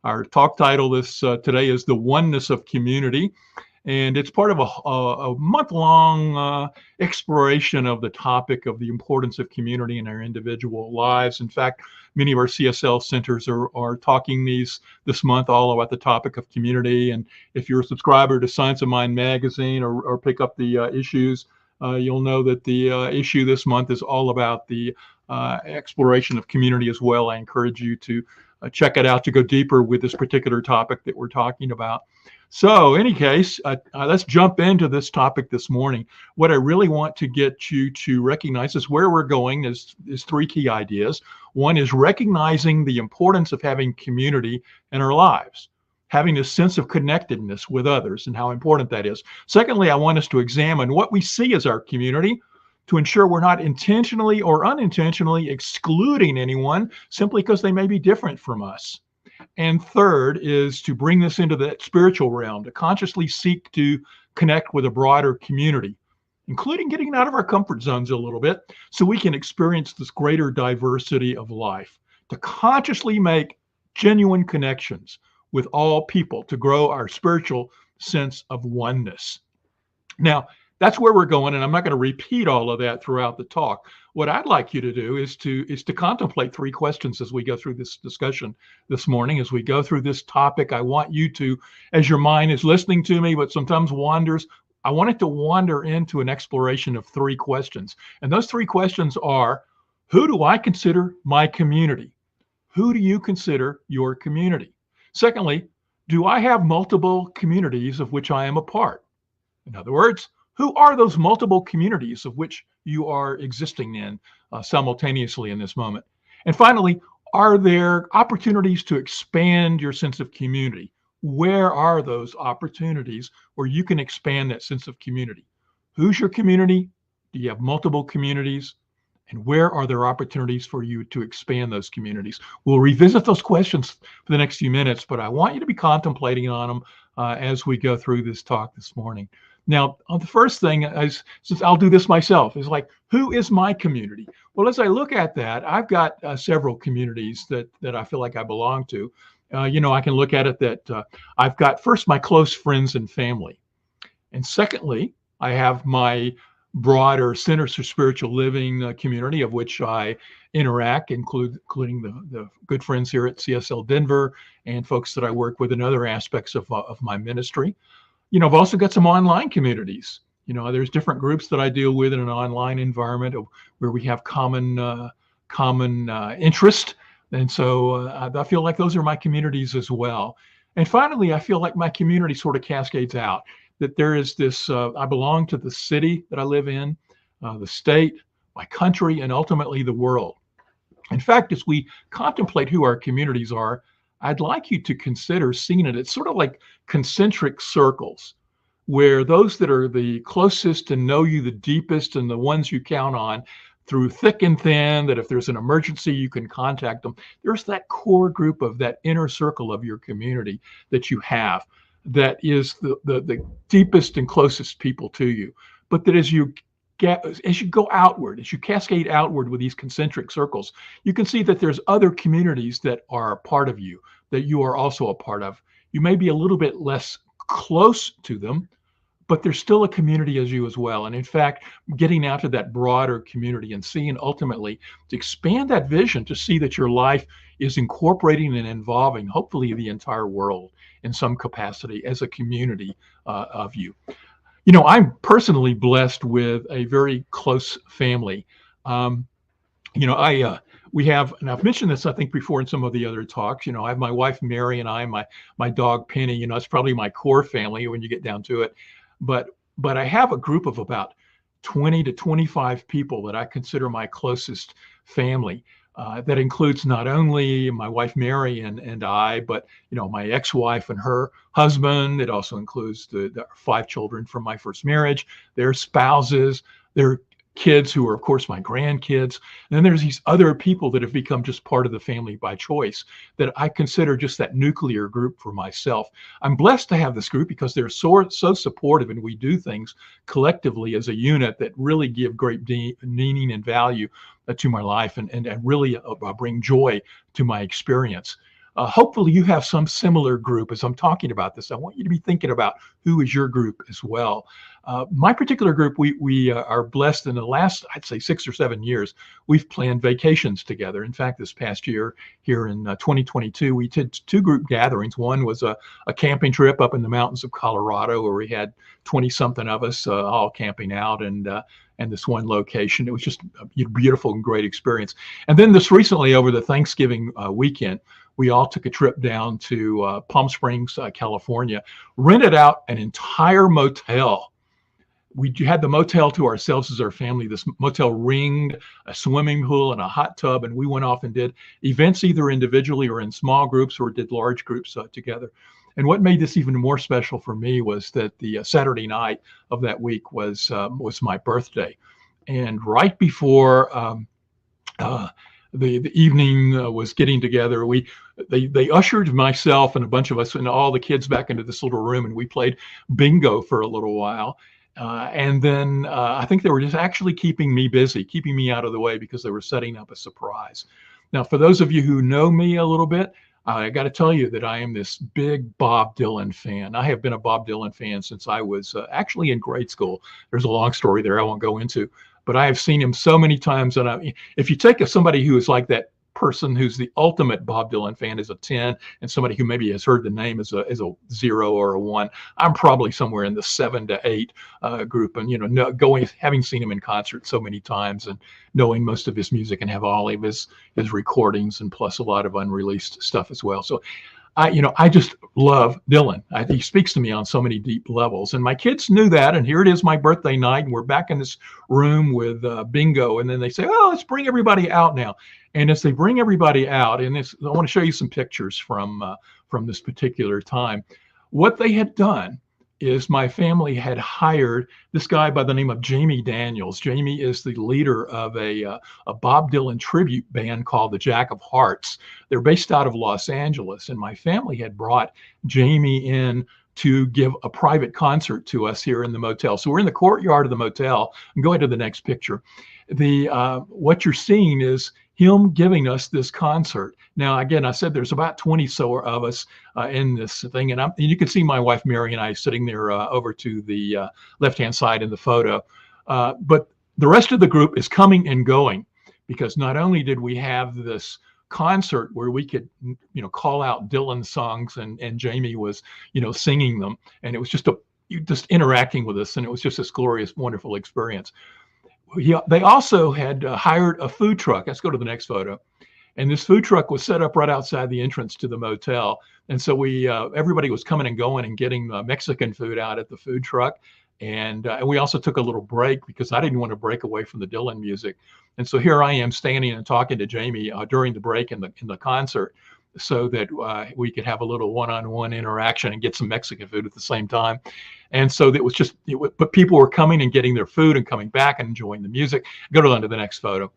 Our talk title today is The Oneness of Community, and it's part of a month-long exploration of the topic of the importance of community in our individual lives. In fact, many of our CSL centers are talking this month all about the topic of community. And if you're a subscriber to Science of Mind magazine or pick up the issues, you'll know that the issue this month is all about the exploration of community as well. I encourage you to check it out to go deeper with this particular topic that we're talking about. So, in any case, let's jump into this topic this morning. What I really want to get you to recognize is where we're going is three key ideas. One is recognizing the importance of having community in our lives, having a sense of connectedness with others and how important that is. Secondly, I want us to examine what we see as our community to ensure we're not intentionally or unintentionally excluding anyone simply because they may be different from us. And third is to bring this into the spiritual realm, to consciously seek to connect with a broader community, including getting out of our comfort zones a little bit so we can experience this greater diversity of life, to consciously make genuine connections with all people, to grow our spiritual sense of oneness. Now, that's where we're going, and I'm not going to repeat all of that throughout the talk. What I'd like you to do is to contemplate three questions as we go through this discussion this morning. As we go through this topic, I want you to, as your mind is listening to me, but sometimes wanders, I want it to wander into an exploration of three questions. And those three questions are, who do I consider my community? Who do you consider your community? Secondly, do I have multiple communities of which I am a part? In other words, who are those multiple communities of which you are existing in simultaneously in this moment? And finally, are there opportunities to expand your sense of community? Where are those opportunities where you can expand that sense of community? Who's your community? Do you have multiple communities? And where are there opportunities for you to expand those communities? We'll revisit those questions for the next few minutes, but I want you to be contemplating on them as we go through this talk this morning. Now, the first thing is, since I'll do this myself, is like, who is my community? Well, as I look at that, I've got several communities that I feel like I belong to. I can look at it that I've got first my close friends and family. And secondly, I have my broader Centers for Spiritual Living community of which I interact, including the good friends here at CSL Denver and folks that I work with in other aspects of my ministry. I've also got some online communities. There's different groups that I deal with in an online environment where we have common interest. And so I feel like those are my communities as well. And finally, I feel like my community sort of cascades out, that there is this, I belong to the city that I live in, the state, my country, and ultimately the world. In fact, as we contemplate who our communities are, I'd like you to consider seeing it. It's sort of like concentric circles, where those that are the closest and know you the deepest and the ones you count on through thick and thin, that if there's an emergency, you can contact them. There's that core group of that inner circle of your community that you have that is the deepest and closest people to you. But that as you go outward, as you cascade outward with these concentric circles, you can see that there's other communities that are a part of you, that you are also a part of. You may be a little bit less close to them, but there's still a community as you as well. And in fact, getting out to that broader community and seeing ultimately to expand that vision to see that your life is incorporating and involving hopefully the entire world in some capacity as a community of you. I'm personally blessed with a very close family. We have, and I've mentioned this, I think, before in some of the other talks. I have my wife, Mary, and my dog, Penny. It's probably my core family when you get down to it. But I have a group of about 20 to 25 people that I consider my closest family. That includes not only my wife, Mary, and I, but, my ex-wife and her husband. It also includes the 5 children from my first marriage, their spouses, their kids who are, of course, my grandkids. And then there's these other people that have become just part of the family by choice that I consider just that nuclear group for myself. I'm blessed to have this group because they're so supportive, and we do things collectively as a unit that really give great meaning and value to my life and really bring joy to my experience. Hopefully you have some similar group. As I'm talking about this, I want you to be thinking about who is your group as well. My particular group, we are blessed in the last, I'd say 6 or 7 years, we've planned vacations together. In fact, this past year here in 2022, we did 2 group gatherings. One was a camping trip up in the mountains of Colorado where we had 20 something of us all camping out, and this one location. It was just a beautiful and great experience. And then this recently, over the Thanksgiving weekend, we all took a trip down to Palm Springs, California, rented out an entire motel. We had the motel to ourselves as our family. This motel ringed, a swimming pool and a hot tub, and we went off and did events either individually or in small groups, or did large groups together. And what made this even more special for me was that the Saturday night of that week was my birthday, and right before the evening was getting together, they ushered myself and a bunch of us and all the kids back into this little room, and we played bingo for a little while. And then I think they were just actually keeping me busy, keeping me out of the way, because they were setting up a surprise. Now, for those of you who know me a little bit, I got to tell you that I am this big Bob Dylan fan. I have been a Bob Dylan fan since I was actually in grade school. There's a long story there I won't go into, but I have seen him so many times. And if you take somebody who is like that person who's the ultimate Bob Dylan fan is a 10, and somebody who maybe has heard the name is a 0 or a 1, I'm probably somewhere in the 7 to 8 group. And having seen him in concert so many times and knowing most of his music and have all of his recordings, and plus a lot of unreleased stuff as well. So I just love Dylan. He speaks to me on so many deep levels, and my kids knew that. And here it is, my birthday night, and we're back in this room with bingo. And then they say, "Oh, let's bring everybody out now." And as they bring everybody out, and I want to show you some pictures from this particular time. What they had done is my family had hired this guy by the name of Jamie Daniels. Jamie is the leader of a Bob Dylan tribute band called the Jack of Hearts. They're based out of Los Angeles, and my family had brought Jamie in to give a private concert to us here in the motel. So we're in the courtyard of the motel. And go ahead to the next picture. What you're seeing is him giving us this concert. Now, again, I said there's about 20 so of us in this thing, and you can see my wife Mary and I sitting there over to the left-hand side in the photo. But the rest of the group is coming and going, because not only did we have this concert where we could, call out Dylan songs, and Jamie was, singing them, and it was just interacting with us, and it was just this glorious, wonderful experience. They also had hired a food truck. Let's go to the next photo. And this food truck was set up right outside the entrance to the motel. And so everybody was coming and going and getting Mexican food out at the food truck. And we also took a little break, because I didn't want to break away from the Dylan music. And so here I am standing and talking to Jamie during the break in the concert, so that we could have a little one-on-one interaction and get some Mexican food at the same time. And so but people were coming and getting their food and coming back and enjoying the music. Go on to the next photo.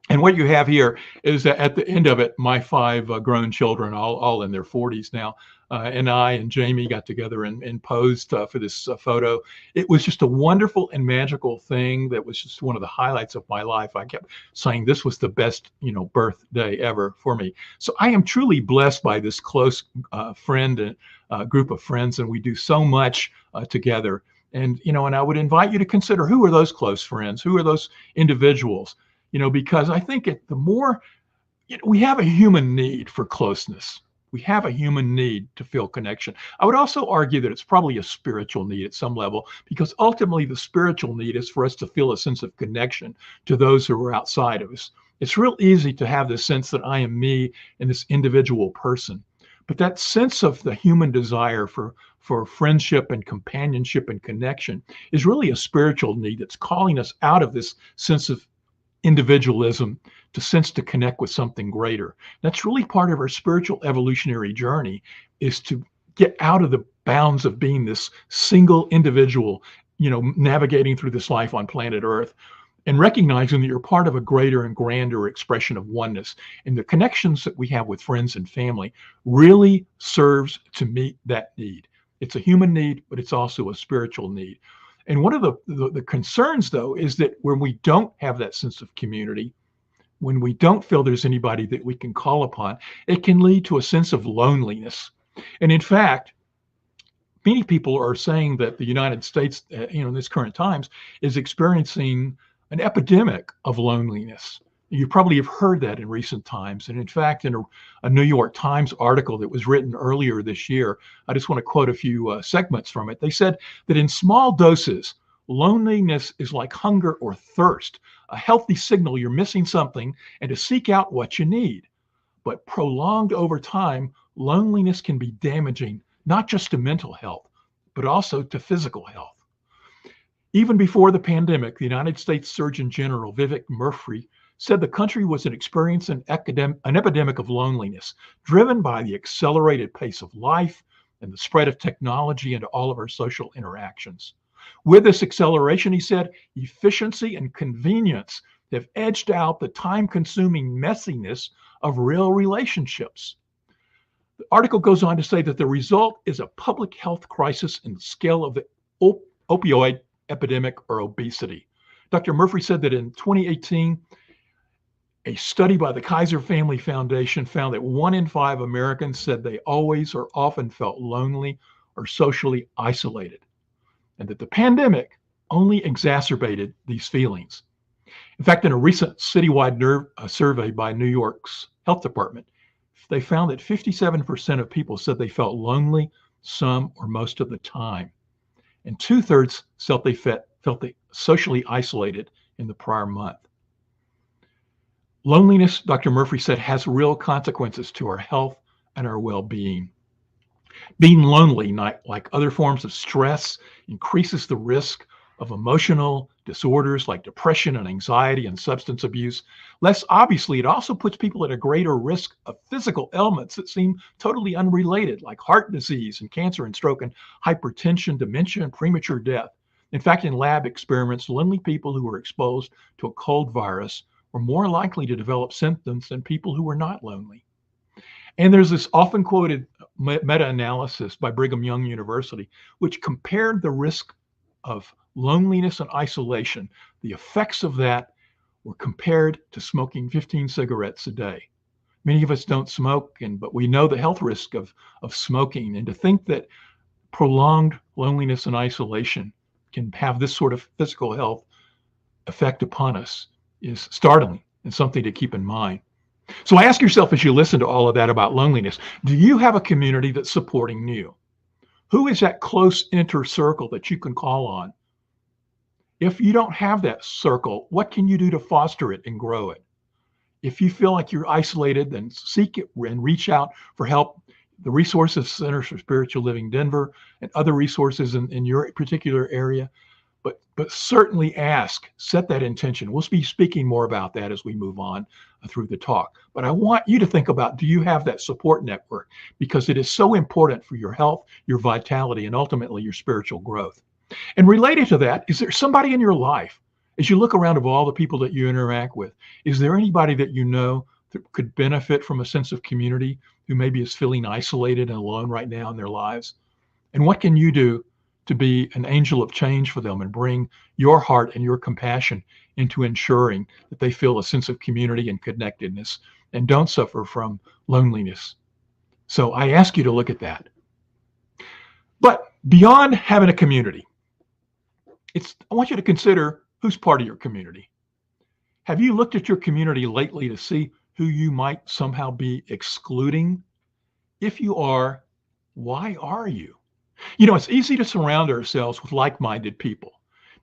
And what you have here is that at the end of it, my 5 grown children, all in their 40s now, and I and Jamie got together and posed for this photo. It was just a wonderful and magical thing that was just one of the highlights of my life. I kept saying this was the best, birthday ever for me. So I am truly blessed by this close friend and group of friends, and we do so much together. And, and I would invite you to consider, who are those close friends? Who are those individuals? Because I think the more, we have a human need for closeness. We have a human need to feel connection. I would also argue that it's probably a spiritual need at some level, because ultimately the spiritual need is for us to feel a sense of connection to those who are outside of us. It's real easy to have this sense that I am me and this individual person. But that sense of the human desire for friendship and companionship and connection is really a spiritual need that's calling us out of this sense of individualism to connect with something greater. That's really part of our spiritual evolutionary journey, is to get out of the bounds of being this single individual, navigating through this life on planet Earth, and recognizing that you're part of a greater and grander expression of oneness. And the connections that we have with friends and family really serves to meet that need. It's a human need, but it's also a spiritual need. And one of the concerns, though, is that when we don't have that sense of community, when we don't feel there's anybody that we can call upon, it can lead to a sense of loneliness. And in fact, many people are saying that the United States, in this current times, is experiencing an epidemic of loneliness. You probably have heard that in recent times. And in fact, in a New York Times article that was written earlier this year, I just want to quote a few segments from it. They said that in small doses, loneliness is like hunger or thirst, a healthy signal you're missing something and to seek out what you need. But prolonged over time, loneliness can be damaging, not just to mental health, but also to physical health. Even before the pandemic, the United States Surgeon General Vivek Murthy said the country was experiencing an epidemic of loneliness, driven by the accelerated pace of life and the spread of technology into all of our social interactions. With this acceleration, he said, efficiency and convenience have edged out the time-consuming messiness of real relationships. The article goes on to say that the result is a public health crisis in the scale of the opioid epidemic or obesity. Dr. Murthy said that in 2018, a study by the Kaiser Family Foundation found that 1 in 5 Americans said they always or often felt lonely or socially isolated, and that the pandemic only exacerbated these feelings. In fact, in a recent citywide survey by New York's health department, they found that 57% of people said they felt lonely some or most of the time, and 2/3 felt they socially isolated in the prior month. Loneliness, Dr. Murthy said, has real consequences to our health and our well-being. Being lonely, like other forms of stress, increases the risk of emotional disorders like depression and anxiety and substance abuse. Less obviously, it also puts people at a greater risk of physical ailments that seem totally unrelated, like heart disease and cancer and stroke and hypertension, dementia, and premature death. In fact, in lab experiments, lonely people who were exposed to a cold virus were more likely to develop symptoms than people who were not lonely. And there's this often quoted meta-analysis by Brigham Young University, which compared the risk of loneliness and isolation. The effects of that were compared to smoking 15 cigarettes a day. Many of us don't smoke, but we know the health risk of smoking. And to think that prolonged loneliness and isolation can have this sort of physical health effect upon us is startling and something to keep in mind. So ask yourself as you listen to all of that about loneliness, do you have a community that's supporting you? Who is that close inner circle that you can call on? If you don't have that circle, what can you do to foster it and grow it? If you feel like you're isolated, then seek it and reach out for help. The resources Centers for Spiritual Living Denver and other resources in your particular area. But certainly ask, set that intention. We'll be speaking more about that as we move on through the talk. But I want you to think about, do you have that support network? Because it is so important for your health, your vitality, and ultimately your spiritual growth. And related to that, is there somebody in your life, as you look around of all the people that you interact with, is there anybody that you know that could benefit from a sense of community, who maybe is feeling isolated and alone right now in their lives? And what can you do to be an angel of change for them and bring your heart and your compassion into ensuring that they feel a sense of community and connectedness and don't suffer from loneliness? So I ask you to look at that. But beyond having a community, I want you to consider who's part of your community. Have you looked at your community lately to see who you might somehow be excluding? If you are, why are you? It's easy to surround ourselves with like-minded people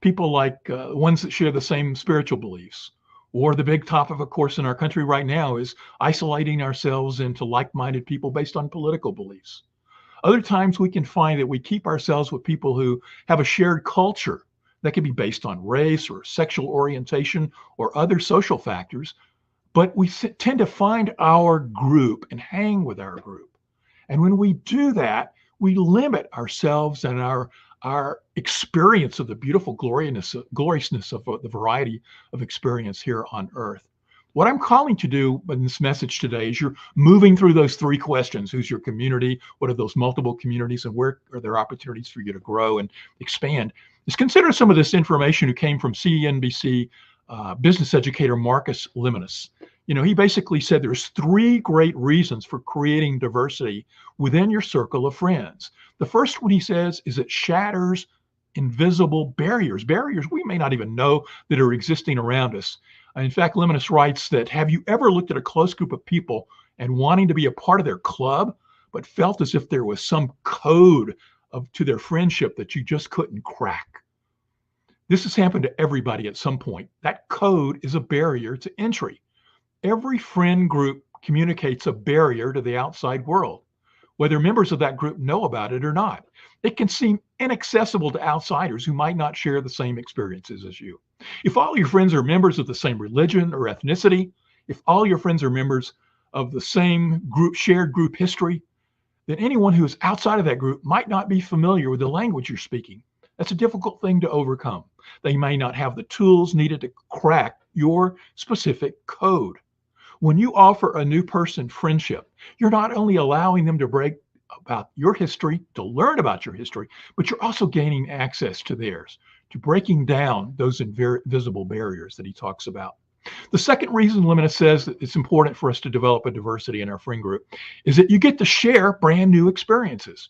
like ones that share the same spiritual beliefs. Or the big topic, of course, in our country right now is isolating ourselves into like-minded people based on political beliefs. Other times we can find that we keep ourselves with people who have a shared culture that can be based on race or sexual orientation or other social factors, but we tend to find our group and hang with our group. And when we do that, we limit ourselves and our experience of the beautiful gloriousness of the variety of experience here on earth. What I'm calling to do in this message today is you're moving through those 3 questions. Who's your community? What are those multiple communities? And where are there opportunities for you to grow and expand? Is consider some of this information who came from CNBC business educator Marcus Lemonis. He basically said there's 3 great reasons for creating diversity within your circle of friends. The first one, he says, is it shatters invisible barriers we may not even know that are existing around us. In fact, Lemonis writes that, have you ever looked at a close group of people and wanting to be a part of their club, but felt as if there was some code to their friendship that you just couldn't crack? This has happened to everybody at some point. That code is a barrier to entry. Every friend group communicates a barrier to the outside world, whether members of that group know about it or not. It can seem inaccessible to outsiders who might not share the same experiences as you. If all your friends are members of the same religion or ethnicity, if all your friends are members of the same shared group history, then anyone who is outside of that group might not be familiar with the language you're speaking. That's a difficult thing to overcome. They may not have the tools needed to crack your specific code. When you offer a new person friendship, you're not only allowing them to break about your history, to learn about your history, but you're also gaining access to theirs, to breaking down those invisible barriers that he talks about. The second reason Lemonis says that it's important for us to develop a diversity in our friend group is that you get to share brand new experiences.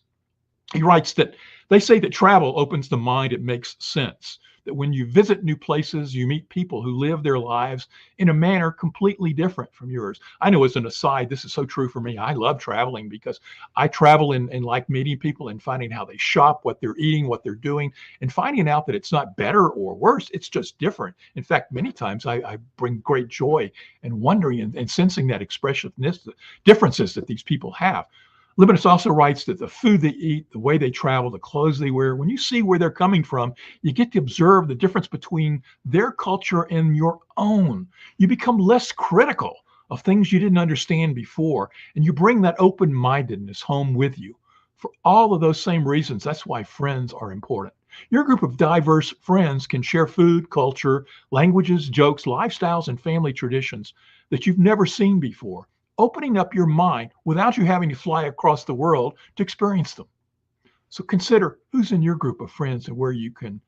He writes that they say that travel opens the mind, it makes sense. That when you visit new places, you meet people who live their lives in a manner completely different from yours. I know, as an aside, this is so true for me. I love traveling because I travel and like meeting people and finding how they shop, what they're eating, what they're doing, and finding out that it's not better or worse. It's just different. In fact, many times I bring great joy and wondering and sensing that expressiveness, the differences that these people have. Lemonis also writes that the food they eat, the way they travel, the clothes they wear, when you see where they're coming from, you get to observe the difference between their culture and your own. You become less critical of things you didn't understand before, and you bring that open-mindedness home with you. For all of those same reasons, that's why friends are important. Your group of diverse friends can share food, culture, languages, jokes, lifestyles, and family traditions that you've never seen before, opening up your mind without you having to fly across the world to experience them. So consider who's in your group of friends and where you can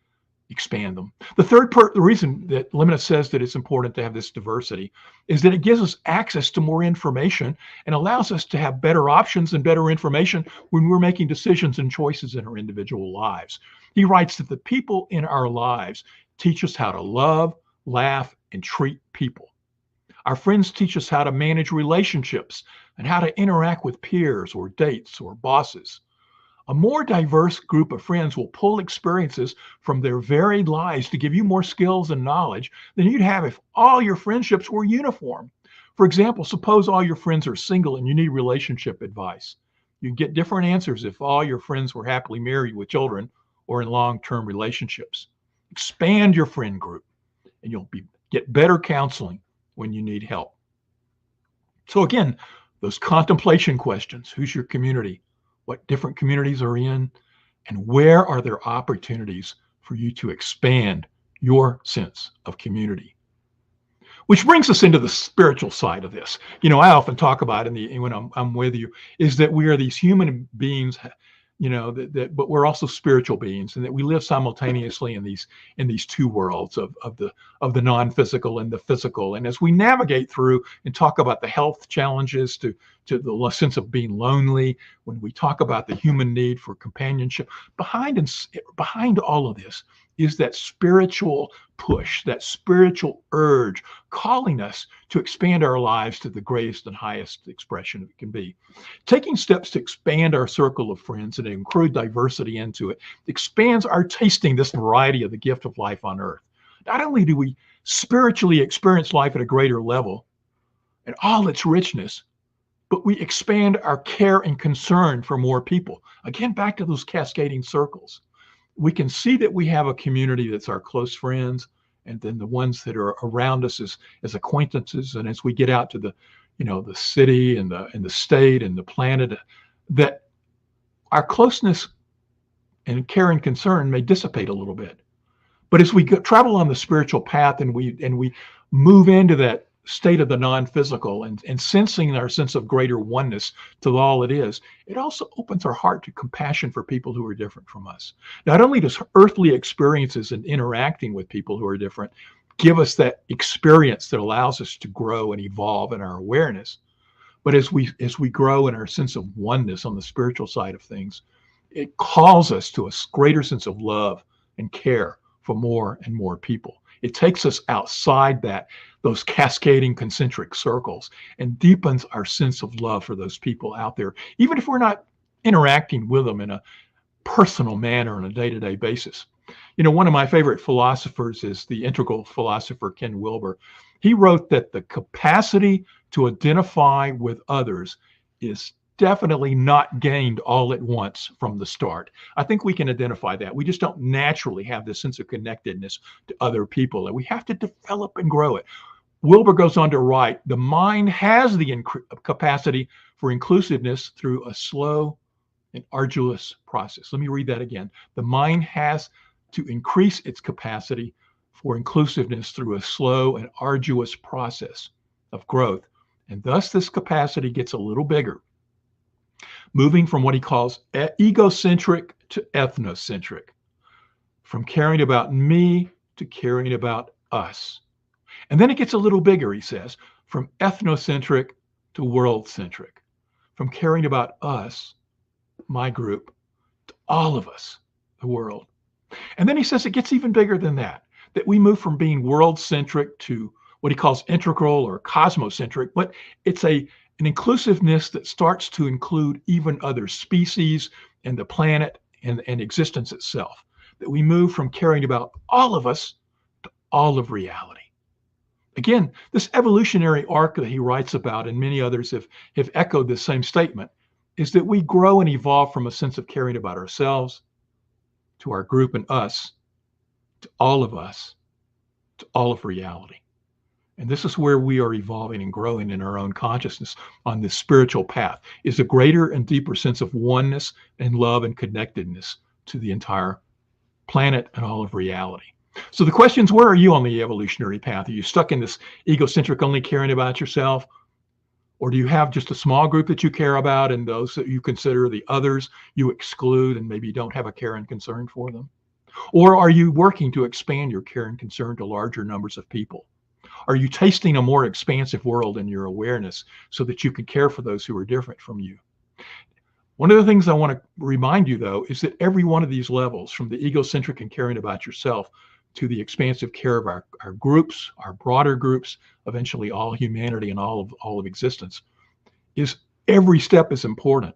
expand them. The reason that Lemonis says that it's important to have this diversity is that it gives us access to more information and allows us to have better options and better information when we're making decisions and choices in our individual lives. He writes that the people in our lives teach us how to love, laugh, and treat people. Our friends teach us how to manage relationships and how to interact with peers or dates or bosses. A more diverse group of friends will pull experiences from their varied lives to give you more skills and knowledge than you'd have if all your friendships were uniform. For example, suppose all your friends are single and you need relationship advice. You'd get different answers if all your friends were happily married with children or in long-term relationships. Expand your friend group and you'll get better counseling when you need help. So again, those contemplation questions: who's your community? What different communities are in? And where are there opportunities for you to expand your sense of community? Which brings us into the spiritual side of this. I often talk about when I'm with you, is that we are these human beings, but we're also spiritual beings, and that we live simultaneously in these two worlds of the non-physical and the physical. And as we navigate through and talk about the health challenges to the sense of being lonely, when we talk about the human need for companionship, behind all of this is that spiritual push, that spiritual urge calling us to expand our lives to the greatest and highest expression it can be. Taking steps to expand our circle of friends and include diversity into it expands our tasting this variety of the gift of life on earth. Not only do we spiritually experience life at a greater level and all its richness, but we expand our care and concern for more people. Again, back to those cascading circles. We can see that we have a community that's our close friends, and then the ones that are around us as acquaintances. And as we get out to the city and the state and the planet, that our closeness and care and concern may dissipate a little bit. But as we travel on the spiritual path and we move into that state of the non-physical and sensing our sense of greater oneness to all it is, it also opens our heart to compassion for people who are different from us. Not only does earthly experiences and interacting with people who are different give us that experience that allows us to grow and evolve in our awareness. But as we grow in our sense of oneness on the spiritual side of things, it calls us to a greater sense of love and care for more and more people. It takes us outside those cascading concentric circles and deepens our sense of love for those people out there, even if we're not interacting with them in a personal manner on a day-to-day basis. One of my favorite philosophers is the integral philosopher Ken Wilber. He wrote that the capacity to identify with others is definitely not gained all at once from the start. I think we can identify that. We just don't naturally have this sense of connectedness to other people, and we have to develop and grow it. Wilber goes on to write, the mind has the capacity for inclusiveness through a slow and arduous process. Let me read that again. The mind has to increase its capacity for inclusiveness through a slow and arduous process of growth. And thus this capacity gets a little bigger, moving from what he calls egocentric to ethnocentric, from caring about me to caring about us. And then it gets a little bigger, he says, from ethnocentric to world-centric, from caring about us, my group, to all of us, the world. And then he says it gets even bigger than that we move from being world-centric to what he calls integral or cosmocentric, but it's an inclusiveness that starts to include even other species and the planet and existence itself, that we move from caring about all of us to all of reality. Again, this evolutionary arc that he writes about, and many others have echoed this same statement, is that we grow and evolve from a sense of caring about ourselves, to our group and us, to all of us, to all of reality. And this is where we are evolving and growing in our own consciousness on this spiritual path, is a greater and deeper sense of oneness and love and connectedness to the entire planet and all of reality. So the question is, where are you on the evolutionary path? Are you stuck in this egocentric, only caring about yourself? Or do you have just a small group that you care about, and those that you consider the others you exclude and maybe don't have a care and concern for them? Or are you working to expand your care and concern to larger numbers of people? Are you tasting a more expansive world in your awareness so that you can care for those who are different from you? One of the things I want to remind you, though, is that every one of these levels, from the egocentric and caring about yourself to the expansive care of our groups, our broader groups, eventually all humanity and all of existence, is every step is important.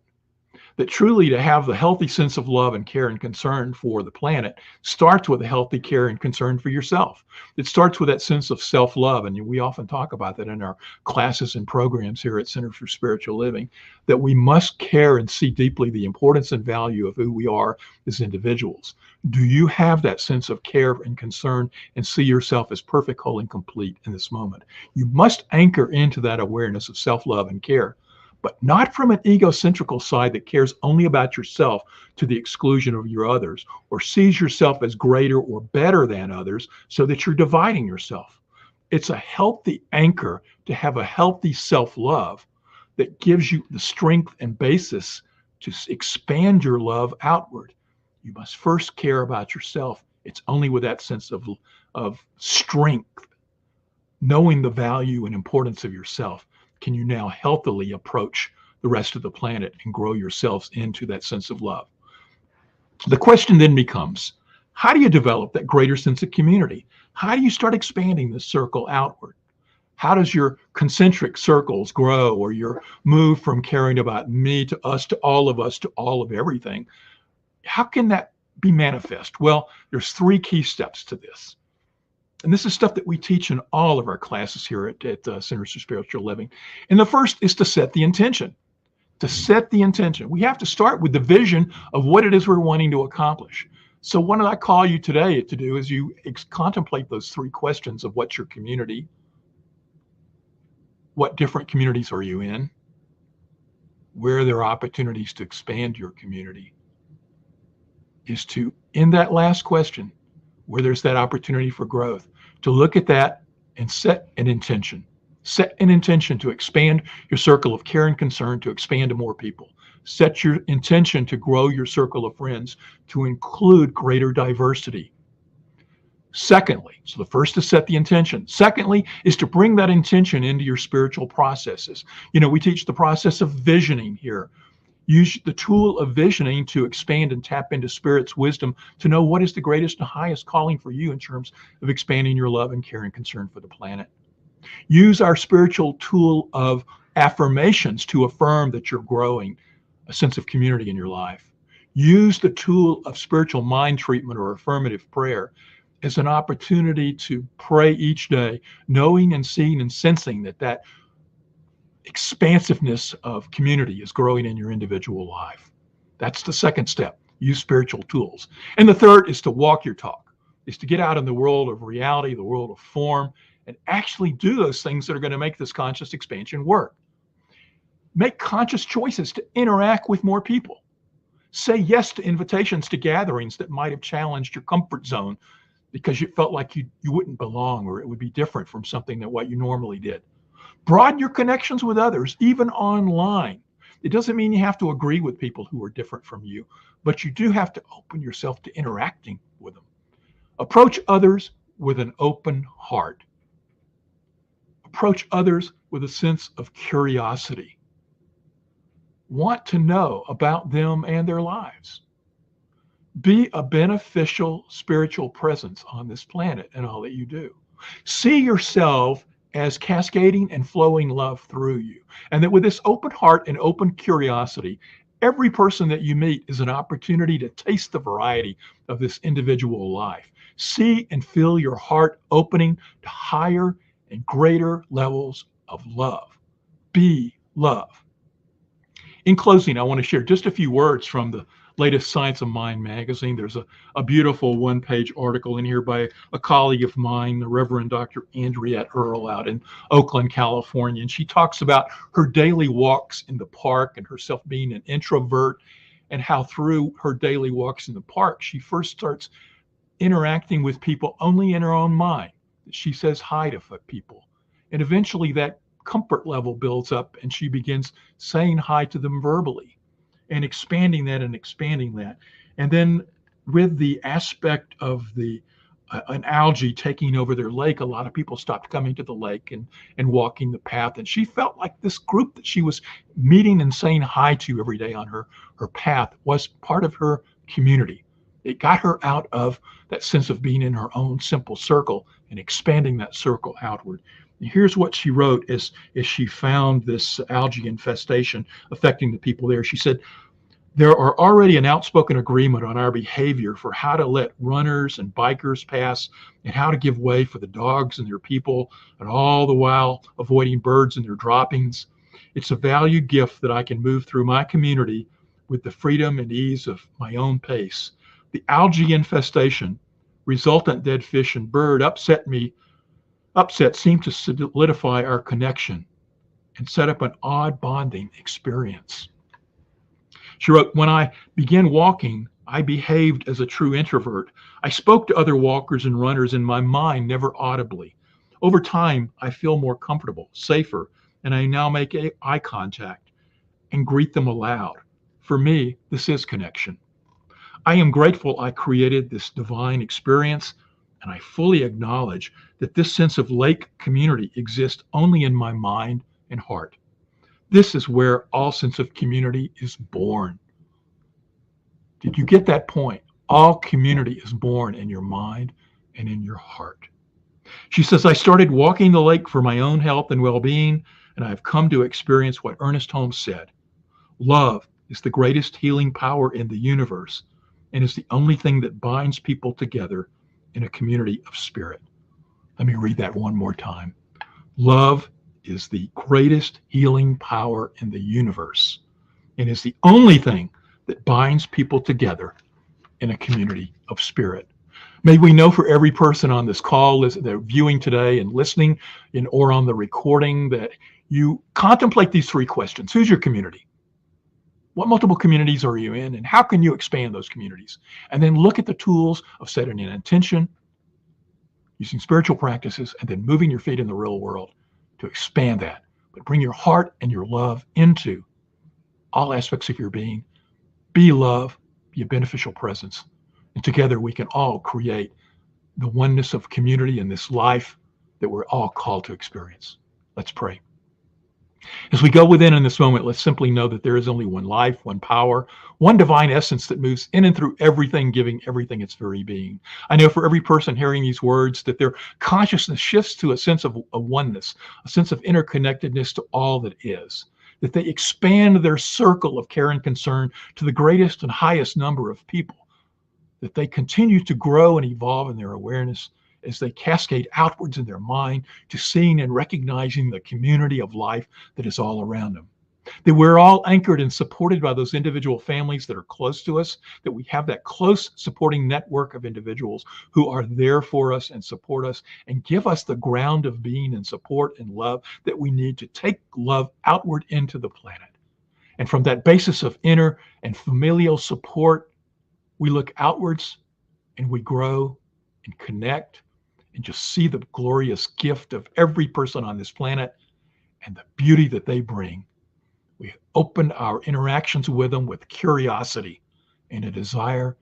That truly to have the healthy sense of love and care and concern for the planet starts with a healthy care and concern for yourself. It starts with that sense of self-love, and we often talk about that in our classes and programs here at Center for Spiritual Living, that we must care and see deeply the importance and value of who we are as individuals. Do you have that sense of care and concern and see yourself as perfect, whole, and complete in this moment? You must anchor into that awareness of self-love and care, but not from an egocentrical side that cares only about yourself to the exclusion of your others, or sees yourself as greater or better than others so that you're dividing yourself. It's a healthy anchor to have a healthy self-love that gives you the strength and basis to expand your love outward. You must first care about yourself. It's only with that sense of strength, knowing the value and importance of yourself, can you now healthily approach the rest of the planet and grow yourselves into that sense of love. The question then becomes, how do you develop that greater sense of community? How do you start expanding this circle outward? How does your concentric circles grow, or your move from caring about me to us to all of everything? How can that be manifest? Well, there's 3 key steps to this. And this is stuff that we teach in all of our classes here at Centers for Spiritual Living. And the first is to set the intention. To set the intention. We have to start with the vision of what it is we're wanting to accomplish. So what I call you today to do is you contemplate those 3 questions of what's your community, what different communities are you in, where there are opportunities to expand your community, is to, in that last question, where there's that opportunity for growth, to look at that and set an intention. Set an intention to expand your circle of care and concern, to expand to more people. Set your intention to grow your circle of friends, to include greater diversity. Secondly, so the first is set the intention. Secondly is to bring that intention into your spiritual processes. We teach the process of visioning here. Use the tool of visioning to expand and tap into Spirit's wisdom to know what is the greatest and highest calling for you in terms of expanding your love and care and concern for the planet. Use our spiritual tool of affirmations to affirm that you're growing a sense of community in your life. Use the tool of spiritual mind treatment or affirmative prayer as an opportunity to pray each day, knowing and seeing and sensing that expansiveness of community is growing in your individual life. That's the second step. Use spiritual tools. And the third is to walk your talk, is to get out in the world of reality, the world of form, and actually do those things that are going to make this conscious expansion work. Make conscious choices to interact with more people. Say yes to invitations to gatherings that might have challenged your comfort zone because you felt like you wouldn't belong or it would be different from something that what you normally did. Broaden your connections with others, even online. It doesn't mean you have to agree with people who are different from you, but you do have to open yourself to interacting with them. Approach others with an open heart. Approach others with a sense of curiosity. Want to know about them and their lives. Be a beneficial spiritual presence on this planet in all that you do. See yourself as cascading and flowing love through you. And that with this open heart and open curiosity, every person that you meet is an opportunity to taste the variety of this individual life. See and feel your heart opening to higher and greater levels of love. Be love. In closing, I want to share just a few words from the latest Science of Mind magazine. There's a beautiful one-page article in here by a colleague of mine, the Reverend Dr. Andrea Earl out in Oakland, California. And she talks about her daily walks in the park and herself being an introvert and how through her daily walks in the park, she first starts interacting with people only in her own mind. She says hi to people. And eventually that comfort level builds up and she begins saying hi to them verbally and expanding that. And then with the aspect of an algae taking over their lake, a lot of people stopped coming to the lake and walking the path. And she felt like this group that she was meeting and saying hi to every day on her path was part of her community. It got her out of that sense of being in her own simple circle and expanding that circle outward. And here's what she wrote as she found this algae infestation affecting the people there. She said, "There are already an outspoken agreement on our behavior for how to let runners and bikers pass and how to give way for the dogs and their people, and all the while avoiding birds and their droppings. It's a valued gift that I can move through my community with the freedom and ease of my own pace. The algae infestation, resultant dead fish and bird upset seemed to solidify our connection and set up an odd bonding experience." She wrote, "When I began walking, I behaved as a true introvert. I spoke to other walkers and runners in my mind, never audibly. Over time, I feel more comfortable, safer, and I now make eye contact and greet them aloud. For me, this is connection. I am grateful I created this divine experience, and I fully acknowledge that this sense of lake community exists only in my mind and heart. This is where all sense of community is born." Did you get that point? All community is born in your mind and in your heart. She says, "I started walking the lake for my own health and well-being, and I've come to experience what Ernest Holmes said. Love is the greatest healing power in the universe and is the only thing that binds people together in a community of spirit." Let me read that one more time. Love is the greatest healing power in the universe and is the only thing that binds people together in a community of spirit. May we know for every person on this call they're viewing today and listening or on the recording that you contemplate these three questions. Who's your community? What multiple communities are you in, and how can you expand those communities? And then look at the tools of setting an intention, using spiritual practices, and then moving your feet in the real world to expand that. But bring your heart and your love into all aspects of your being. Be love, be a beneficial presence. And together we can all create the oneness of community in this life that we're all called to experience. Let's pray. As we go within in this moment, let's simply know that there is only one life, one power, one divine essence that moves in and through everything, giving everything its very being. I know for every person hearing these words that their consciousness shifts to a sense of a oneness, a sense of interconnectedness to all that is, that they expand their circle of care and concern to the greatest and highest number of people, that they continue to grow and evolve in their awareness as they cascade outwards in their mind to seeing and recognizing the community of life that is all around them. That we're all anchored and supported by those individual families that are close to us, that we have that close supporting network of individuals who are there for us and support us and give us the ground of being and support and love that we need to take love outward into the planet. And from that basis of inner and familial support, we look outwards and we grow and connect and just see the glorious gift of every person on this planet and the beauty that they bring. We open our interactions with them with curiosity and a desire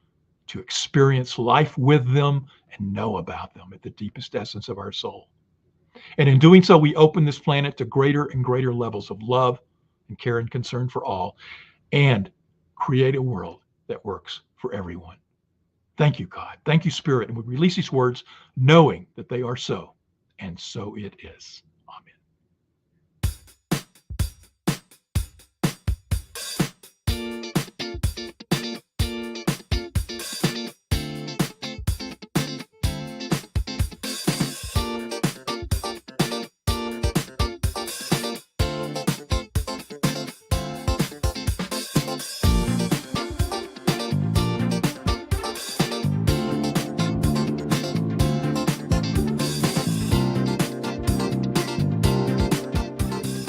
to experience life with them and know about them at the deepest essence of our soul. And in doing so, we open this planet to greater and greater levels of love and care and concern for all, and create a world that works for everyone. Thank you, God. Thank you, Spirit. And we release these words knowing that they are so, and so it is.